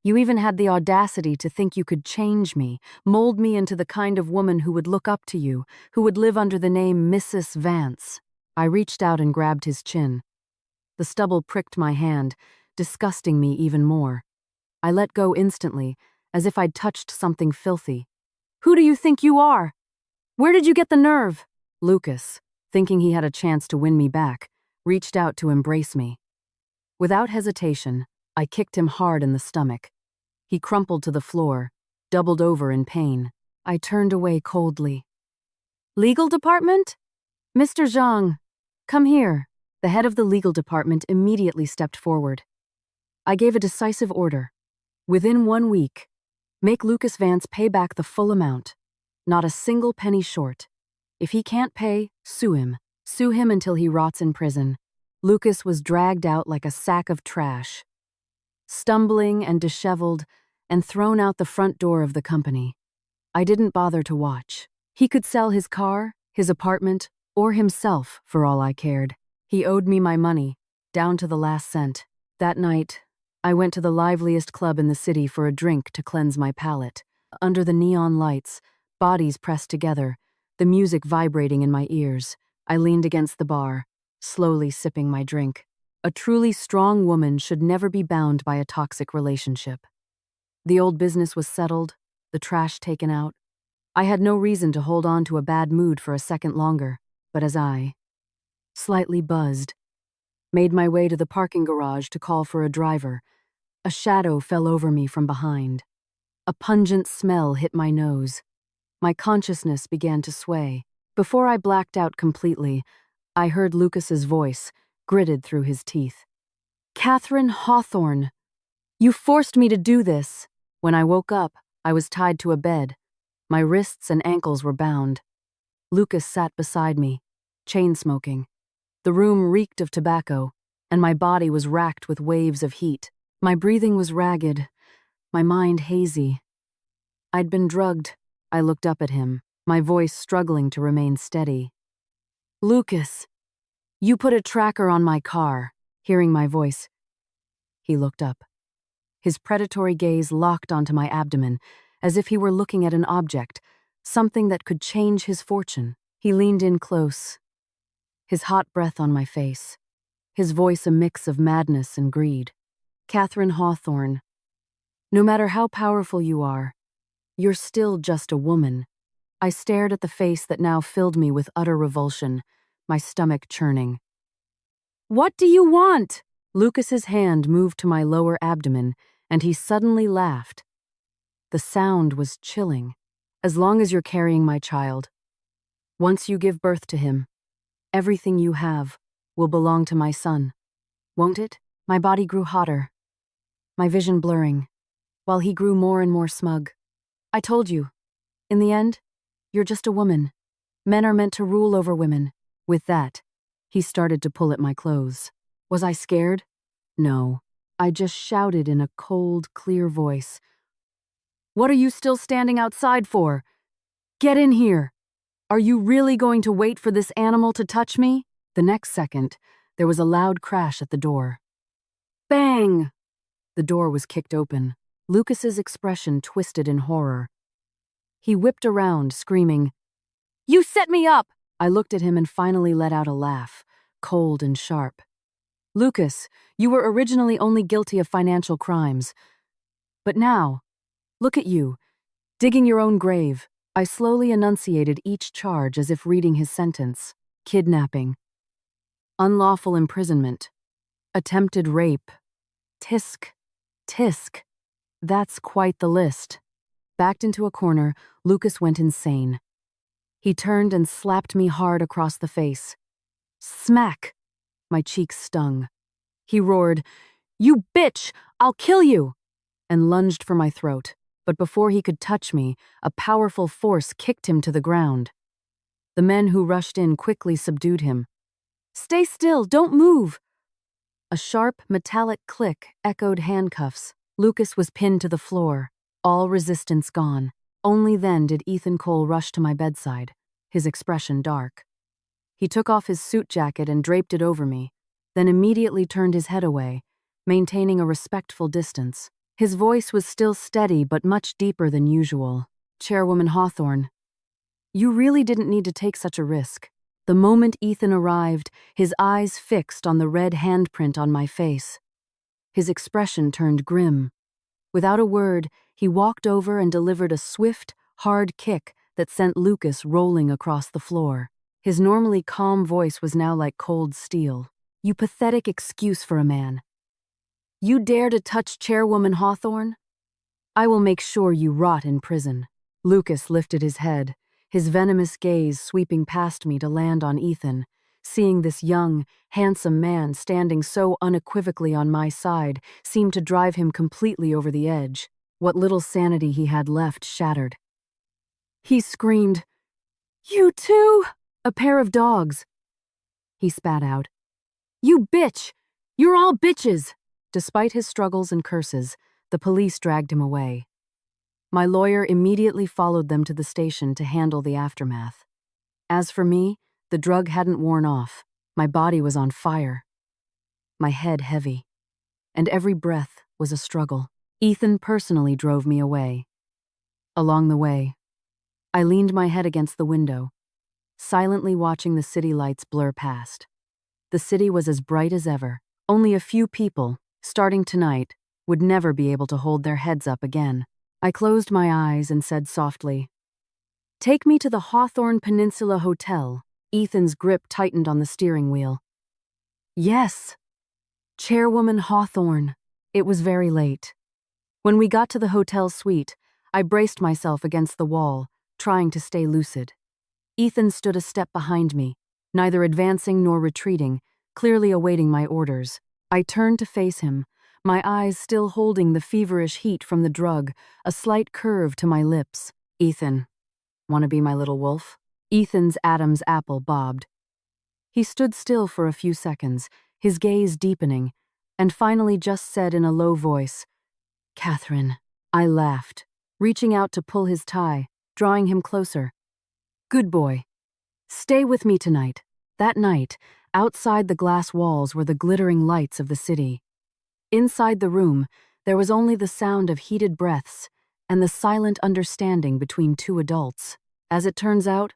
You even had the audacity to think you could change me, mold me into the kind of woman who would look up to you, who would live under the name Mrs. Vance. I reached out and grabbed his chin. The stubble pricked my hand, disgusting me even more. I let go instantly, as if I'd touched something filthy. Who do you think you are? Where did you get the nerve? Lucas, thinking he had a chance to win me back, reached out to embrace me. Without hesitation, I kicked him hard in the stomach. He crumpled to the floor, doubled over in pain. I turned away coldly. Legal department? Mr. Zhang, come here. The head of the legal department immediately stepped forward. I gave a decisive order. Within 1 week, make Lucas Vance pay back the full amount. Not a single penny short. If he can't pay, sue him. Sue him until he rots in prison. Lucas was dragged out like a sack of trash, stumbling and disheveled, and thrown out the front door of the company. I didn't bother to watch. He could sell his car, his apartment, or himself for all I cared. He owed me my money, down to the last cent. That night, I went to the liveliest club in the city for a drink to cleanse my palate. Under the neon lights, bodies pressed together, the music vibrating in my ears, I leaned against the bar, slowly sipping my drink. A truly strong woman should never be bound by a toxic relationship. The old business was settled, the trash taken out. I had no reason to hold on to a bad mood for a second longer, but as I, slightly buzzed, made my way to the parking garage to call for a driver, a shadow fell over me from behind. A pungent smell hit my nose. My consciousness began to sway. Before I blacked out completely, I heard Lucas's voice, gritted through his teeth. Catherine Hawthorne, you forced me to do this. When I woke up, I was tied to a bed. My wrists and ankles were bound. Lucas sat beside me, chain-smoking. The room reeked of tobacco, and my body was racked with waves of heat. My breathing was ragged, my mind hazy. I'd been drugged. I looked up at him, my voice struggling to remain steady. Lucas, you put a tracker on my car. Hearing my voice, he looked up. His predatory gaze locked onto my abdomen, as if he were looking at an object, something that could change his fortune. He leaned in close, his hot breath on my face, his voice a mix of madness and greed. Catherine Hawthorne, no matter how powerful you are, you're still just a woman. I stared at the face that now filled me with utter revulsion, my stomach churning. What do you want? Lucas's hand moved to my lower abdomen, and he suddenly laughed. The sound was chilling. As long as you're carrying my child, once you give birth to him, everything you have will belong to my son. Won't it? My body grew hotter, my vision blurring, while he grew more and more smug. I told you, in the end, you're just a woman. Men are meant to rule over women. With that, he started to pull at my clothes. Was I scared? No. I just shouted in a cold, clear voice. What are you still standing outside for? Get in here. Are you really going to wait for this animal to touch me? The next second, there was a loud crash at the door. Bang! The door was kicked open. Lucas's expression twisted in horror. He whipped around, screaming, You set me up! I looked at him and finally let out a laugh, cold and sharp. Lucas, you were originally only guilty of financial crimes. But now, look at you, digging your own grave. I slowly enunciated each charge as if reading his sentence. Kidnapping, unlawful imprisonment, attempted rape, tisk. That's quite the list. Backed into a corner, Lucas went insane. He turned and slapped me hard across the face. Smack! My cheeks stung. He roared, You bitch! I'll kill you! And lunged for my throat. But before he could touch me, a powerful force kicked him to the ground. The men who rushed in quickly subdued him. Stay still, don't move! A sharp, metallic click echoed handcuffs. Lucas was pinned to the floor, all resistance gone. Only then did Ethan Cole rush to my bedside. his expression dark. He took off his suit jacket and draped it over me, then immediately turned his head away, maintaining a respectful distance. His voice was still steady but much deeper than usual. "Chairwoman Hawthorne, you really didn't need to take such a risk." The moment Ethan arrived, his eyes fixed on the red handprint on my face. His expression turned grim. Without a word, he walked over and delivered a swift, hard kick that sent Lucas rolling across the floor. His normally calm voice was now like cold steel. "You pathetic excuse for a man. You dare to touch Chairwoman Hawthorne? I will make sure you rot in prison." Lucas lifted his head, his venomous gaze sweeping past me to land on Ethan. Seeing this young, handsome man standing so unequivocally on my side seemed to drive him completely over the edge. What little sanity he had left shattered. He screamed, "You too? A pair of dogs." He spat out, "You bitch! You're all bitches!" Despite his struggles and curses, the police dragged him away. My lawyer immediately followed them to the station to handle the aftermath. As for me, the drug hadn't worn off. My body was on fire, my head heavy, and every breath was a struggle. Ethan personally drove me away. Along the way, I leaned my head against the window, silently watching the city lights blur past. The city was as bright as ever. Only a few people, starting tonight, would never be able to hold their heads up again. I closed my eyes and said softly, "Take me to the Hawthorne Peninsula Hotel." Ethan's grip tightened on the steering wheel. "Yes, Chairwoman Hawthorne." It was very late. When we got to the hotel suite, I braced myself against the wall, trying to stay lucid. Ethan stood a step behind me, neither advancing nor retreating, clearly awaiting my orders. I turned to face him, my eyes still holding the feverish heat from the drug, a slight curve to my lips. "Ethan, wanna be my little wolf?" Ethan's Adam's apple bobbed. He stood still for a few seconds, his gaze deepening, and finally just said in a low voice, "Catherine." I laughed, reaching out to pull his tie, drawing him closer. "Good boy. Stay with me tonight." That night, outside the glass walls were the glittering lights of the city. Inside the room, there was only the sound of heated breaths and the silent understanding between two adults. As it turns out,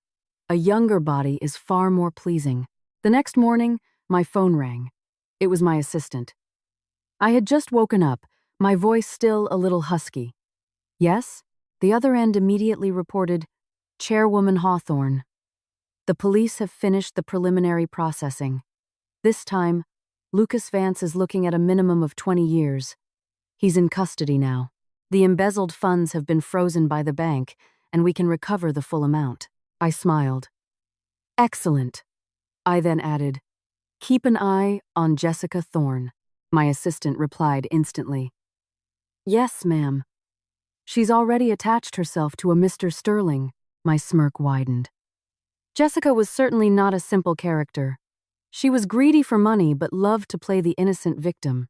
a younger body is far more pleasing. The next morning, my phone rang. It was my assistant. I had just woken up, my voice still a little husky. "Yes?" The other end immediately reported, "Chairwoman Hawthorne. The police have finished the preliminary processing. This time, Lucas Vance is looking at a minimum of 20 years. He's in custody now. The embezzled funds have been frozen by the bank, and we can recover the full amount." I smiled. "Excellent." I then added, "Keep an eye on Jessica Thorne." My assistant replied instantly, "Yes, ma'am. She's already attached herself to a Mr. Sterling." My smirk widened. Jessica was certainly not a simple character. She was greedy for money but loved to play the innocent victim.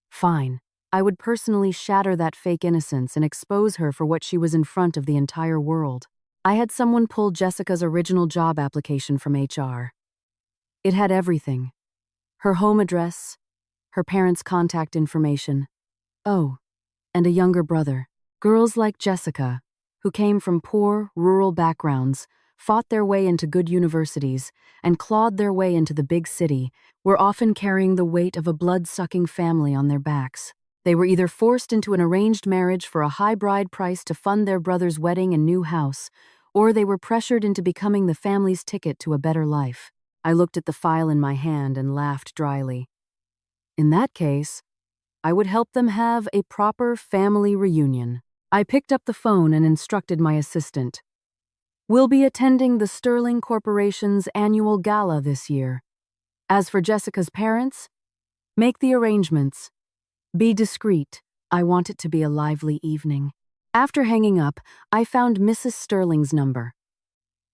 Fine. I would personally shatter that fake innocence and expose her for what she was in front of the entire world. I had someone pull Jessica's original job application from HR. It had everything. Her home address, her parents' contact information. Oh, and a younger brother. Girls like Jessica, who came from poor, rural backgrounds, fought their way into good universities, and clawed their way into the big city, were often carrying the weight of a blood-sucking family on their backs. They were either forced into an arranged marriage for a high bride price to fund their brother's wedding and new house, or they were pressured into becoming the family's ticket to a better life. I looked at the file in my hand and laughed dryly. In that case, I would help them have a proper family reunion. I picked up the phone and instructed my assistant. "We'll be attending the Sterling Corporation's annual gala this year. As for Jessica's parents, make the arrangements. Be discreet. I want it to be a lively evening." After hanging up, I found Mrs. Sterling's number.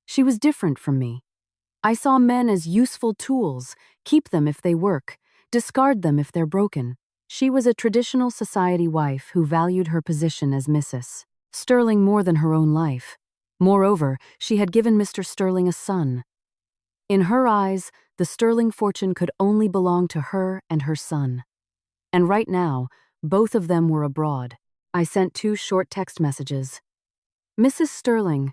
She was different from me. I saw men as useful tools, keep them if they work, discard them if they're broken. She was a traditional society wife who valued her position as Mrs. Sterling more than her own life. Moreover, she had given Mr. Sterling a son. In her eyes, the Sterling fortune could only belong to her and her son. And right now, both of them were abroad. I sent 2 short text messages. Mrs. Sterling,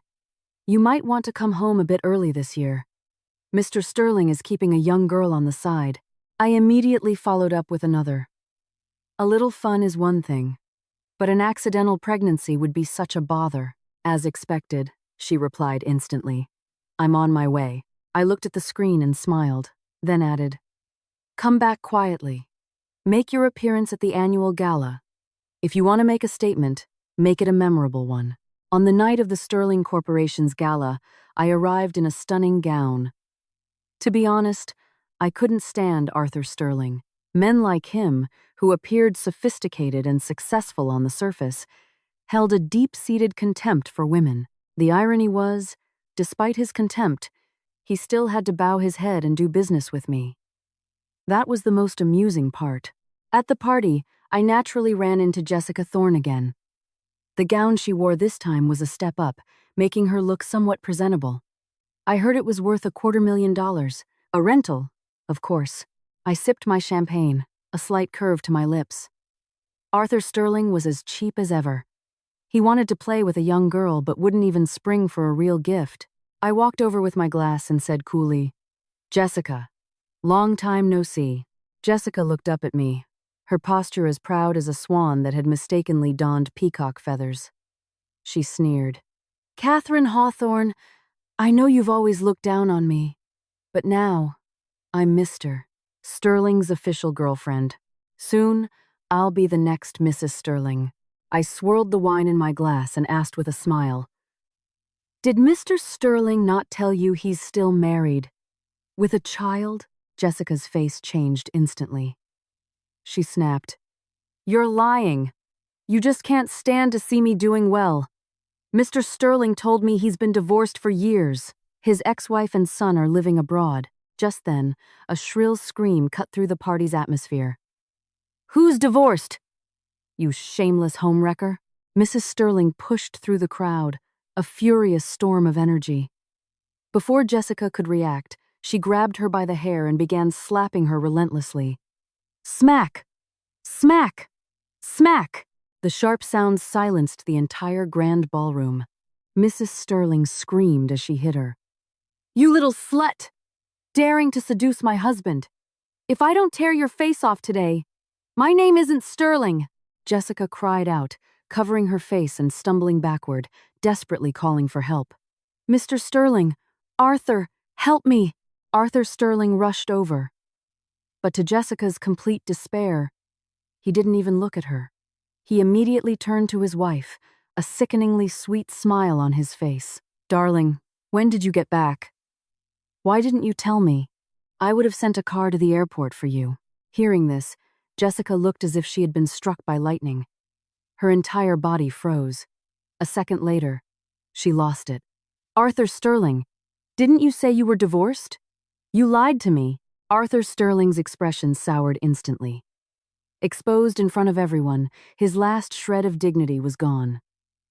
you might want to come home a bit early this year. Mr. Sterling is keeping a young girl on the side. I immediately followed up with another. A little fun is one thing, but an accidental pregnancy would be such a bother. As expected, she replied instantly. I'm on my way. I looked at the screen and smiled, then added, come back quietly. Make your appearance at the annual gala. If you want to make a statement, make it a memorable one. On the night of the Sterling Corporation's gala, I arrived in a stunning gown. To be honest, I couldn't stand Arthur Sterling. Men like him, who appeared sophisticated and successful on the surface, held a deep-seated contempt for women. The irony was, despite his contempt, he still had to bow his head and do business with me. That was the most amusing part. At the party, I naturally ran into Jessica Thorne again. The gown she wore this time was a step up, making her look somewhat presentable. I heard it was worth $250,000. A rental, of course. I sipped my champagne, a slight curve to my lips. Arthur Sterling was as cheap as ever. He wanted to play with a young girl but wouldn't even spring for a real gift. I walked over with my glass and said coolly, Jessica, long time no see. Jessica looked up at me, her posture as proud as a swan that had mistakenly donned peacock feathers. She sneered. Catherine Hawthorne, I know you've always looked down on me, but now I'm Mr. Sterling's official girlfriend. Soon, I'll be the next Mrs. Sterling. I swirled the wine in my glass and asked with a smile, did Mr. Sterling not tell you he's still married? With a child? Jessica's face changed instantly. She snapped, you're lying. You just can't stand to see me doing well. Mr. Sterling told me he's been divorced for years. His ex-wife and son are living abroad. Just then, a shrill scream cut through the party's atmosphere. Who's divorced? You shameless homewrecker. Mrs. Sterling pushed through the crowd, a furious storm of energy. Before Jessica could react, she grabbed her by the hair and began slapping her relentlessly. Smack! Smack! Smack! The sharp sounds silenced the entire grand ballroom. Mrs. Sterling screamed as she hit her. You little slut! Daring to seduce my husband. If I don't tear your face off today, my name isn't Sterling, Jessica cried out, covering her face and stumbling backward, desperately calling for help. Mr. Sterling, Arthur, help me! Arthur Sterling rushed over. But to Jessica's complete despair, he didn't even look at her. He immediately turned to his wife, a sickeningly sweet smile on his face. Darling, when did you get back? Why didn't you tell me? I would have sent a car to the airport for you. Hearing this, Jessica looked as if she had been struck by lightning. Her entire body froze. A second later, she lost it. Arthur Sterling, didn't you say you were divorced? You lied to me. Arthur Sterling's expression soured instantly. Exposed in front of everyone, his last shred of dignity was gone.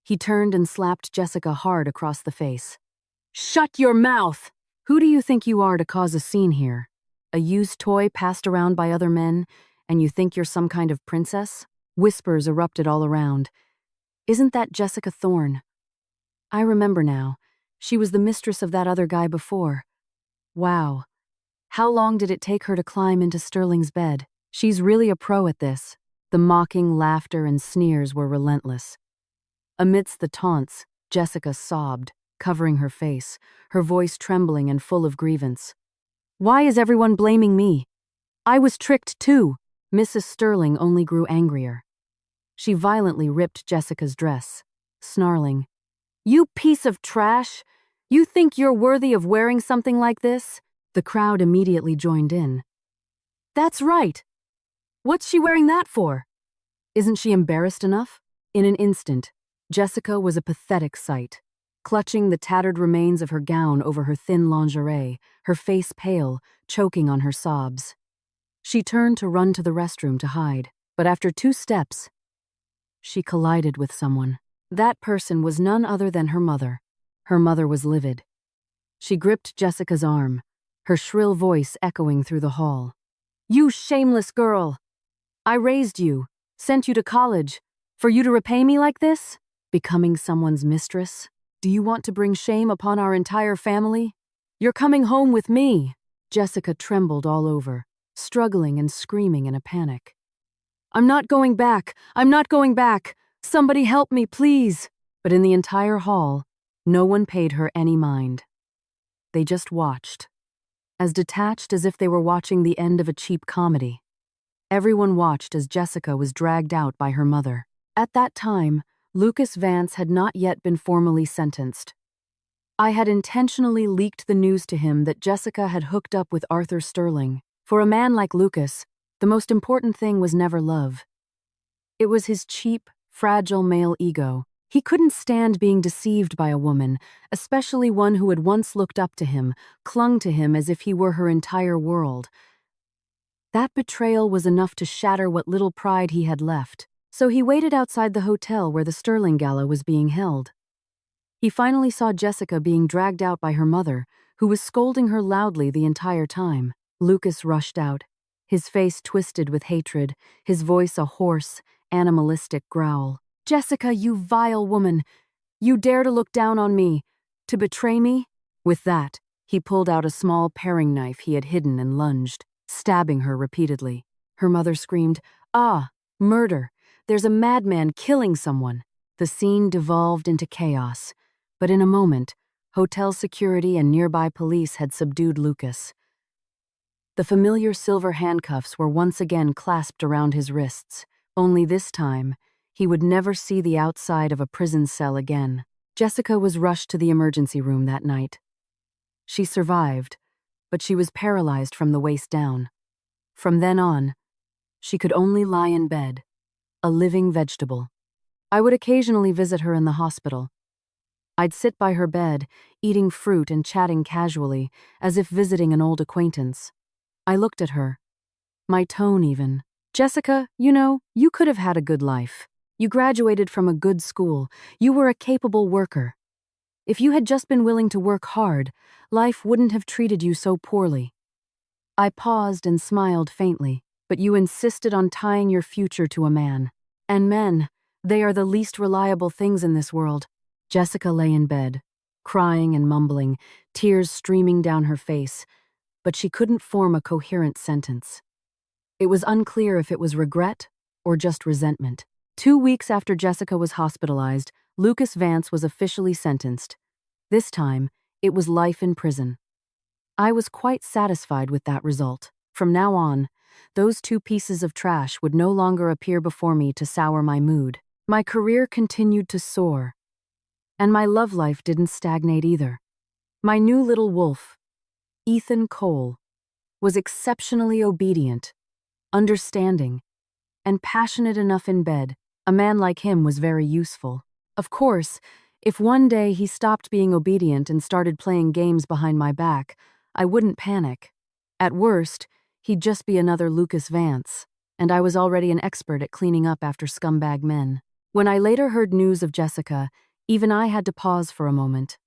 He turned and slapped Jessica hard across the face. Shut your mouth! Who do you think you are to cause a scene here? A used toy passed around by other men, and you think you're some kind of princess? Whispers erupted all around. Isn't that Jessica Thorne? I remember now. She was the mistress of that other guy before. Wow. How long did it take her to climb into Sterling's bed? She's really a pro at this. The mocking laughter and sneers were relentless. Amidst the taunts, Jessica sobbed, covering her face, her voice trembling and full of grievance. Why is everyone blaming me? I was tricked too. Mrs. Sterling only grew angrier. She violently ripped Jessica's dress, snarling, You piece of trash! You think you're worthy of wearing something like this? The crowd immediately joined in. That's right! What's she wearing that for? Isn't she embarrassed enough? In an instant, Jessica was a pathetic sight. Clutching the tattered remains of her gown over her thin lingerie, her face pale, choking on her sobs. She turned to run to the restroom to hide, but after 2 steps, she collided with someone. That person was none other than her mother. Her mother was livid. She gripped Jessica's arm, her shrill voice echoing through the hall. "You shameless girl! I raised you, sent you to college, for you to repay me like this? Becoming someone's mistress? Do you want to bring shame upon our entire family? You're coming home with me!" Jessica trembled all over, struggling and screaming in a panic. "I'm not going back! I'm not going back! Somebody help me, please!" But in the entire hall, no one paid her any mind. They just watched, as detached as if they were watching the end of a cheap comedy. Everyone watched as Jessica was dragged out by her mother. At that time, Lucas Vance had not yet been formally sentenced. I had intentionally leaked the news to him that Jessica had hooked up with Arthur Sterling. For a man like Lucas, the most important thing was never love. It was his cheap, fragile male ego. He couldn't stand being deceived by a woman, especially one who had once looked up to him, clung to him as if he were her entire world. That betrayal was enough to shatter what little pride he had left, so he waited outside the hotel where the Sterling Gala was being held. He finally saw Jessica being dragged out by her mother, who was scolding her loudly the entire time. Lucas rushed out, his face twisted with hatred, his voice a hoarse, animalistic growl. "Jessica, you vile woman! You dare to look down on me, to betray me?" With that, he pulled out a small paring knife he had hidden and lunged, stabbing her repeatedly. Her mother screamed, "Ah, murder! There's a madman killing someone!" The scene devolved into chaos, but in a moment, hotel security and nearby police had subdued Lucas. The familiar silver handcuffs were once again clasped around his wrists, only this time, he would never see the outside of a prison cell again. Jessica was rushed to the emergency room that night. She survived, but she was paralyzed from the waist down. From then on, she could only lie in bed, a living vegetable. I would occasionally visit her in the hospital. I'd sit by her bed, eating fruit and chatting casually, as if visiting an old acquaintance. I looked at her. My tone even. "Jessica, you could have had a good life. You graduated from a good school. You were a capable worker. If you had just been willing to work hard, life wouldn't have treated you so poorly." I paused and smiled faintly, "But you insisted on tying your future to a man. And men, they are the least reliable things in this world." Jessica lay in bed, crying and mumbling, tears streaming down her face, but she couldn't form a coherent sentence. It was unclear if it was regret or just resentment. 2 weeks after Jessica was hospitalized, Lucas Vance was officially sentenced. This time, it was life in prison. I was quite satisfied with that result. From now on, those 2 pieces of trash would no longer appear before me to sour my mood. My career continued to soar, and my love life didn't stagnate either. My new little wolf, Ethan Cole, was exceptionally obedient, understanding, and passionate enough in bed. A man like him was very useful. Of course, if one day he stopped being obedient and started playing games behind my back, I wouldn't panic. At worst, he'd just be another Lucas Vance, and I was already an expert at cleaning up after scumbag men. When I later heard news of Jessica, even I had to pause for a moment.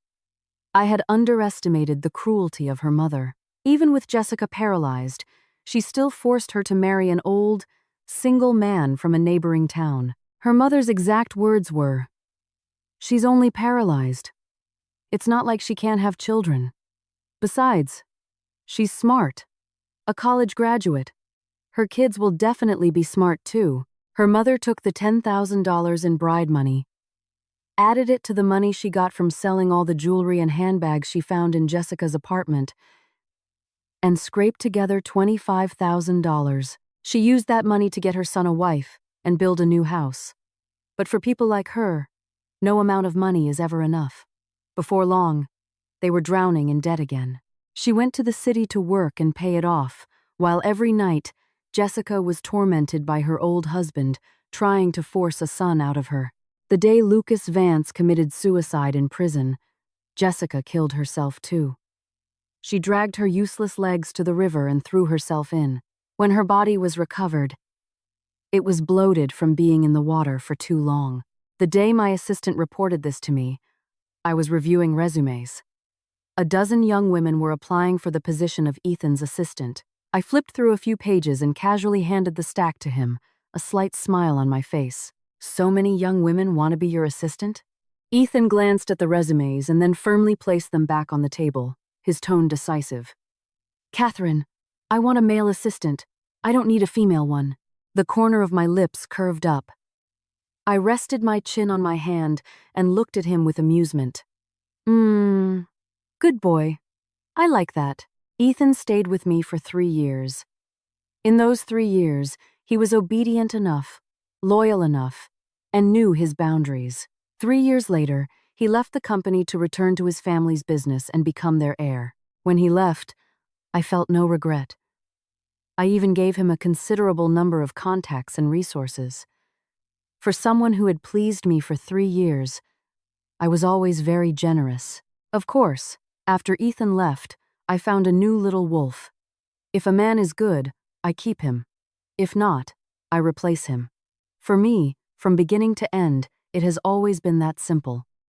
I had underestimated the cruelty of her mother. Even with Jessica paralyzed, she still forced her to marry an old, single man from a neighboring town. Her mother's exact words were, "She's only paralyzed. It's not like she can't have children. Besides, she's smart. A college graduate. Her kids will definitely be smart too." Her mother took the $10,000 in bride money, added it to the money she got from selling all the jewelry and handbags she found in Jessica's apartment, and scraped together $25,000. She used that money to get her son a wife and build a new house. But for people like her, no amount of money is ever enough. Before long, they were drowning in debt again. She went to the city to work and pay it off, while every night, Jessica was tormented by her old husband, trying to force a son out of her. The day Lucas Vance committed suicide in prison, Jessica killed herself too. She dragged her useless legs to the river and threw herself in. When her body was recovered, it was bloated from being in the water for too long. The day my assistant reported this to me, I was reviewing resumes. A dozen young women were applying for the position of Ethan's assistant. I flipped through a few pages and casually handed the stack to him, a slight smile on my face. So many young women want to be your assistant? Ethan glanced at the resumes and then firmly placed them back on the table, his tone decisive. Catherine, I want a male assistant. I don't need a female one. The corner of my lips curved up. I rested my chin on my hand and looked at him with amusement. Good boy. I like that. Ethan stayed with me for 3 years. In those 3 years, he was obedient enough, loyal enough, and knew his boundaries. 3 years later, he left the company to return to his family's business and become their heir. When he left, I felt no regret. I even gave him a considerable number of contacts and resources. For someone who had pleased me for 3 years, I was always very generous. Of course, after Ethan left, I found a new little wolf. If a man is good, I keep him. If not, I replace him. For me, from beginning to end, it has always been that simple.